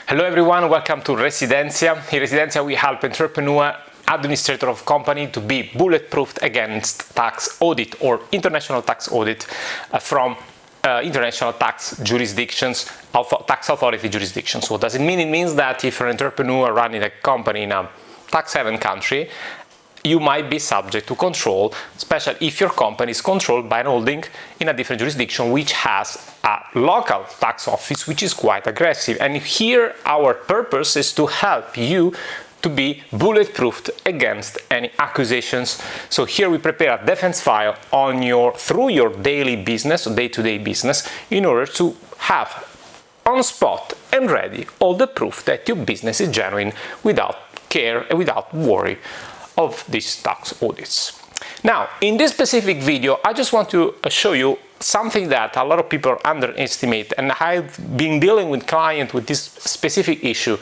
Hello everyone, welcome to Residentia. In Residentia we help entrepreneur, administrator of company to be bulletproof against tax audit or international tax audit from international tax jurisdictions, tax authority jurisdictions. What does it mean? It means that if you're an entrepreneur running a company in a tax haven country, you might be subject to control, especially if your company is controlled by an holding in a different jurisdiction which has a local tax office which is quite aggressive. And here our purpose is to help you to be bulletproofed against any accusations. So here we prepare a defense file on through your daily business or day-to-day business in order to have on spot and ready all the proof that your business is genuine without care and without worry of these tax audits. Now, in this specific video, I just want to show you something that a lot of people underestimate, and I've been dealing with clients with this specific issue.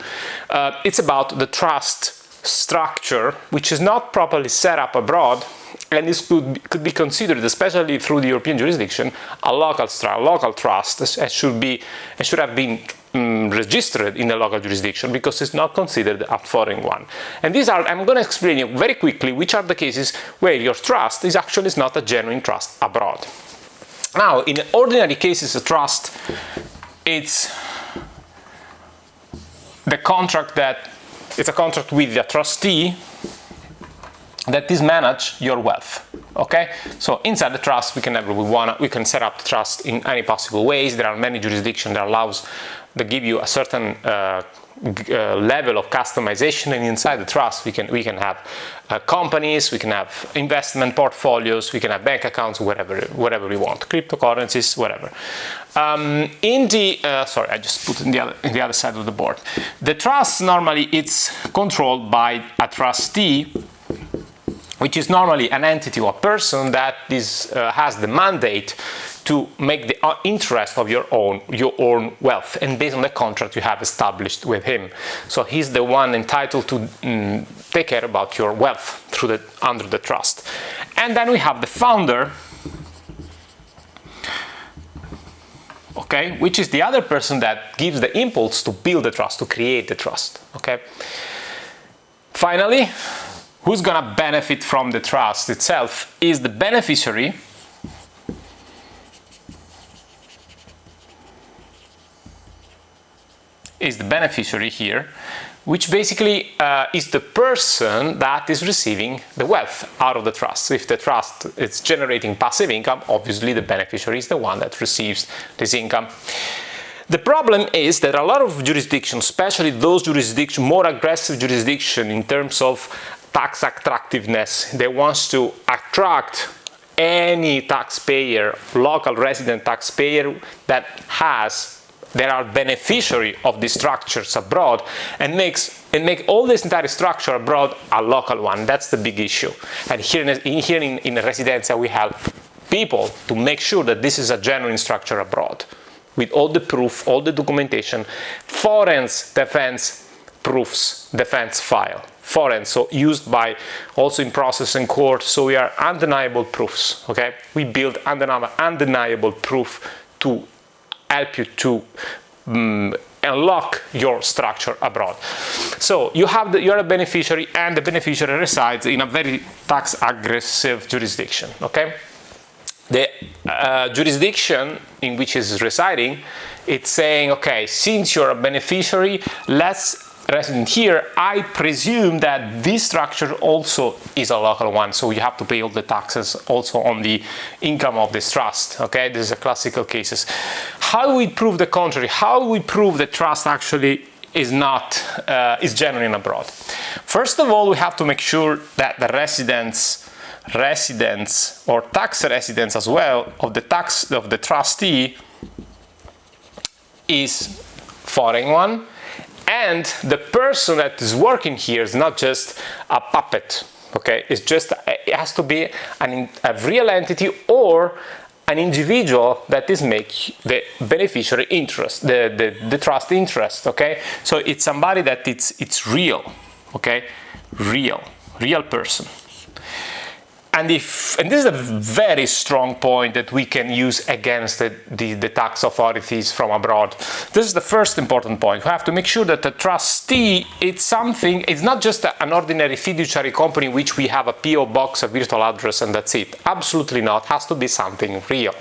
It's about the trust structure, which is not properly set up abroad, and this could be considered, especially through the European jurisdiction, a local trust, and should have been registered in the local jurisdiction because it's not considered a foreign one. And I'm going to explain you very quickly which are the cases where your trust is actually not a genuine trust abroad. Now, in ordinary cases, a trust, it's a contract with a trustee that is manage your wealth. Okay, so inside the trust we can set up the trust in any possible ways. There are many jurisdictions that give you a certain level of customization, and inside the trust we can have companies, we can have investment portfolios, we can have bank accounts, whatever we want, cryptocurrencies, whatever. Sorry, I just put it in the other side of the board. The trust normally it's controlled by a trustee, which is normally an entity or person that has the mandate to make the interest of your own wealth, and based on the contract you have established with him. So he's the one entitled to take care about your wealth under the trust. And then we have the founder, okay, which is the other person that gives the impulse to build the trust, to create the trust. Okay. Finally, who's gonna benefit from the trust itself is the beneficiary. Is the beneficiary here, which basically is the person that is receiving the wealth out of the trust. So if the trust is generating passive income, obviously the beneficiary is the one that receives this income. The problem is that a lot of jurisdictions, especially those jurisdictions, more aggressive jurisdiction in terms of tax attractiveness, they want to attract any taxpayer, local resident taxpayer that are beneficiary of these structures abroad, and make all this entire structure abroad a local one. That's the big issue. And here in Residentia we help people to make sure that this is a genuine structure abroad, with all the proof, all the documentation, foreign defense proofs, defense file. Foreign, so used by also in process and court, so we are undeniable proofs. Okay, we build undeniable proof to help you to unlock your structure abroad. So you're a beneficiary, and the beneficiary resides in a very tax aggressive jurisdiction. Okay, the jurisdiction in which is residing, it's saying, okay, since you're a beneficiary, resident here, I presume that this structure also is a local one, so you have to pay all the taxes also on the income of this trust. Okay, this is a classical cases. How do we prove the contrary? How do we prove the trust actually is genuine abroad? First of all, we have to make sure that the residents or tax residents as well of the trustee is foreign one. And the person that is working here is not just a puppet, okay? It has to be a real entity or an individual that is make the beneficiary interest, the trust interest, okay? So it's somebody that it's real, okay? Real person. And this is a very strong point that we can use against the tax authorities from abroad. This is the first important point. We have to make sure that the trustee, it's not just an ordinary fiduciary company in which we have a PO box, a virtual address, and that's it. Absolutely not. It has to be something real.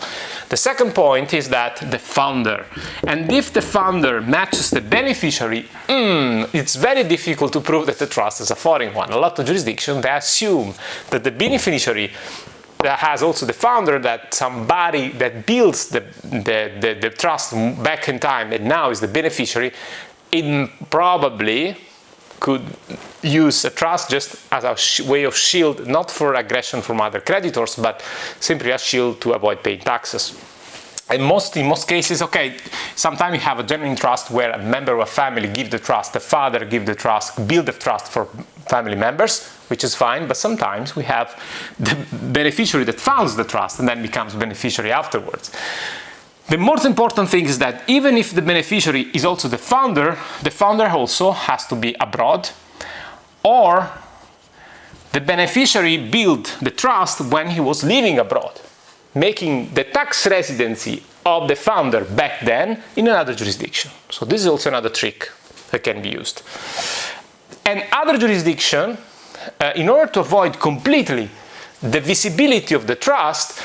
The second point is that the founder. And if the founder matches the beneficiary, it's very difficult to prove that the trust is a foreign one. A lot of jurisdictions, they assume that the beneficiary that has also the founder, that somebody that builds the trust back in time and now is the beneficiary, it probably could use a trust just as a way of shield, not for aggression from other creditors, but simply a shield to avoid paying taxes. In most cases, okay, sometimes you have a genuine trust where a member of a family gives the trust, the father gives the trust, build the trust for family members, which is fine, but sometimes we have the beneficiary that founds the trust and then becomes beneficiary afterwards. The most important thing is that even if the beneficiary is also the founder also has to be abroad, or the beneficiary built the trust when he was living abroad, making the tax residency of the founder back then in another jurisdiction. So this is also another trick that can be used. And other jurisdiction, in order to avoid completely the visibility of the trust,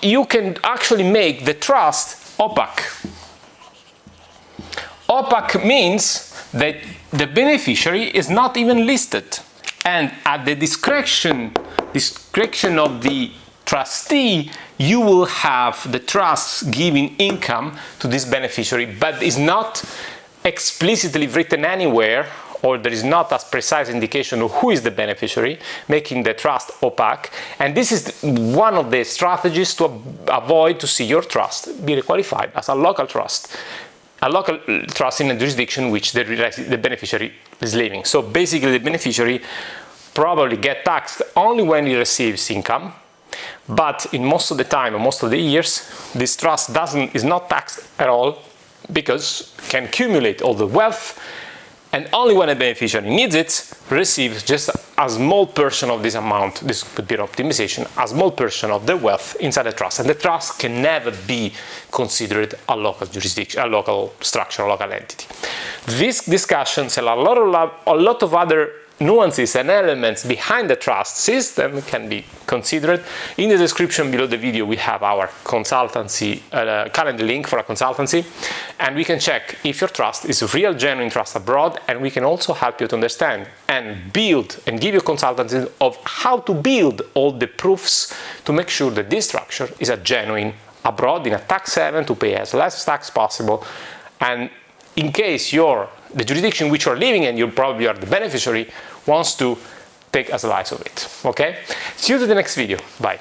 you can actually make the trust opaque. Opaque means that the beneficiary is not even listed, and at the discretion of the trustee, you will have the trust giving income to this beneficiary, but is not explicitly written anywhere, or there is not a precise indication of who is the beneficiary, making the trust opaque. And this is one of the strategies to avoid to see your trust be requalified as a local trust in a jurisdiction which the beneficiary is living. So basically, the beneficiary probably get taxed only when he receives income, but in most of the time, or most of the years, this trust is not taxed at all, because it can accumulate all the wealth, and only when a beneficiary needs it, receives just a small portion of this amount. This could be an optimization, a small portion of the wealth inside the trust, and the trust can never be considered a local jurisdiction, a local structure, a local entity. These discussions and a lot of other nuances and elements behind the trust system can be considered. In the description below the video, we have our consultancy calendar link for a consultancy, and we can check if your trust is a real genuine trust abroad, and we can also help you to understand and build and give you consultancy of how to build all the proofs to make sure that this structure is a genuine abroad in a tax haven to pay as less tax possible. And in case the jurisdiction which you're living in, you probably are the beneficiary, wants to take a slice of it. Okay? See you to the next video. Bye.